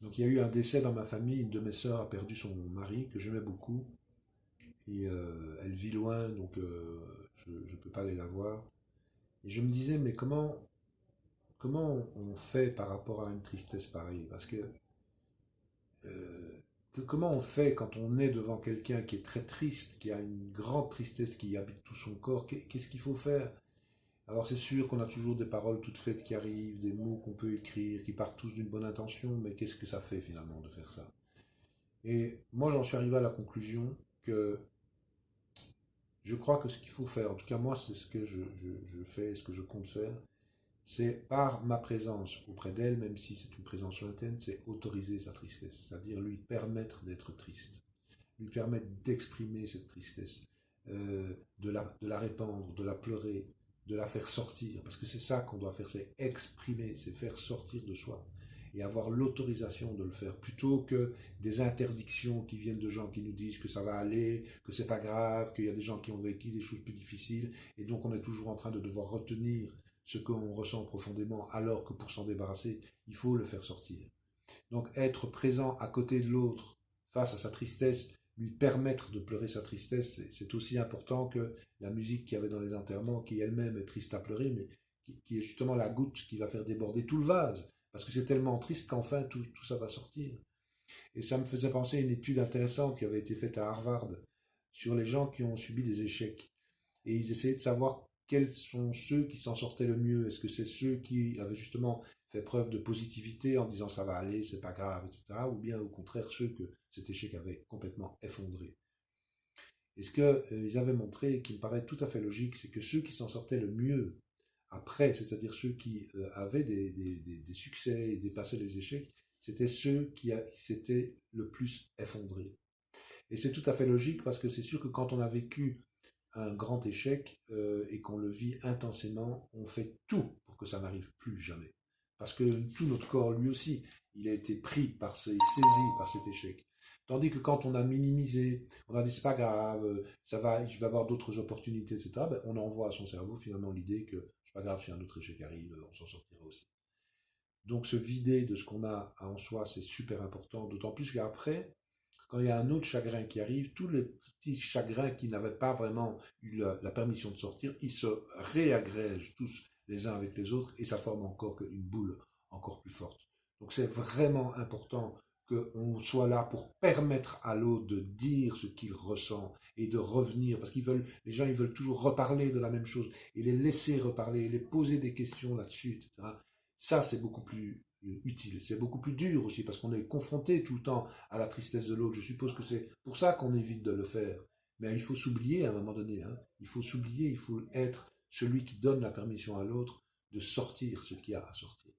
Donc il y a eu un décès dans ma famille, une de mes sœurs a perdu son mari, que j'aimais beaucoup, et elle vit loin, donc je ne peux pas aller la voir. Et je me disais, mais comment on fait par rapport à une tristesse pareille? Parce comment on fait quand on est devant quelqu'un qui est très triste, qui a une grande tristesse qui habite tout son corps? Qu'est-ce qu'il faut faire? Alors c'est sûr qu'on a toujours des paroles toutes faites qui arrivent, des mots qu'on peut écrire, qui partent tous d'une bonne intention, mais qu'est-ce que ça fait finalement de faire ça? Et moi j'en suis arrivé à la conclusion que je crois que ce qu'il faut faire, en tout cas moi c'est ce que je fais, ce que je compte faire, c'est par ma présence auprès d'elle, même si c'est une présence lointaine, c'est autoriser sa tristesse, c'est-à-dire lui permettre d'être triste, lui permettre d'exprimer cette tristesse, de la répandre, de la pleurer, de la faire sortir, parce que c'est ça qu'on doit faire, c'est exprimer, c'est faire sortir de soi et avoir l'autorisation de le faire, plutôt que des interdictions qui viennent de gens qui nous disent que ça va aller, que c'est pas grave, qu'il y a des gens qui ont vécu des choses plus difficiles, et donc on est toujours en train de devoir retenir ce qu'on ressent profondément, alors que pour s'en débarrasser, il faut le faire sortir. Donc être présent à côté de l'autre face à sa tristesse, lui permettre de pleurer sa tristesse, c'est aussi important que la musique qu'il y avait dans les enterrements, qui elle-même est triste à pleurer, mais qui est justement la goutte qui va faire déborder tout le vase. Parce que c'est tellement triste qu'enfin tout ça va sortir. Et ça me faisait penser à une étude intéressante qui avait été faite à Harvard sur les gens qui ont subi des échecs. Et ils essayaient de savoir quels sont ceux qui s'en sortaient le mieux. Est-ce que c'est ceux qui avaient justement fait preuve de positivité en disant ça va aller, c'est pas grave, etc. Ou bien au contraire ceux que cet échec avait complètement effondré. Et ce qu'ils avaient montré, qui me paraît tout à fait logique, c'est que ceux qui s'en sortaient le mieux après, c'est-à-dire ceux qui avaient des succès et dépassaient les échecs, c'était ceux qui s'étaient le plus effondrés. Et c'est tout à fait logique parce que c'est sûr que quand on a vécu un grand échec et qu'on le vit intensément, on fait tout pour que ça n'arrive plus jamais. Parce que tout notre corps, lui aussi, il a été pris saisi par cet échec. Tandis que quand on a minimisé, on a dit c'est pas grave, ça va, je vais avoir d'autres opportunités, etc., ben, on envoie à son cerveau finalement l'idée que c'est pas grave si un autre échec arrive, on s'en sortira aussi. Donc se vider de ce qu'on a en soi, c'est super important, d'autant plus qu'après, quand il y a un autre chagrin qui arrive, tous les petits chagrins qui n'avaient pas vraiment eu la permission de sortir, ils se réagrègent tous les uns avec les autres et ça forme encore une boule encore plus forte. Donc c'est vraiment important qu'on soit là pour permettre à l'autre de dire ce qu'il ressent et de revenir, parce les gens ils veulent toujours reparler de la même chose et les laisser reparler, et les poser des questions là-dessus, etc. Ça c'est beaucoup plus utile. C'est beaucoup plus dur aussi parce qu'on est confronté tout le temps à la tristesse de l'autre. Je suppose que c'est pour ça qu'on évite de le faire. Mais il faut s'oublier à un moment donné. Hein. Il faut s'oublier, il faut être celui qui donne la permission à l'autre de sortir ce qu'il y a à sortir.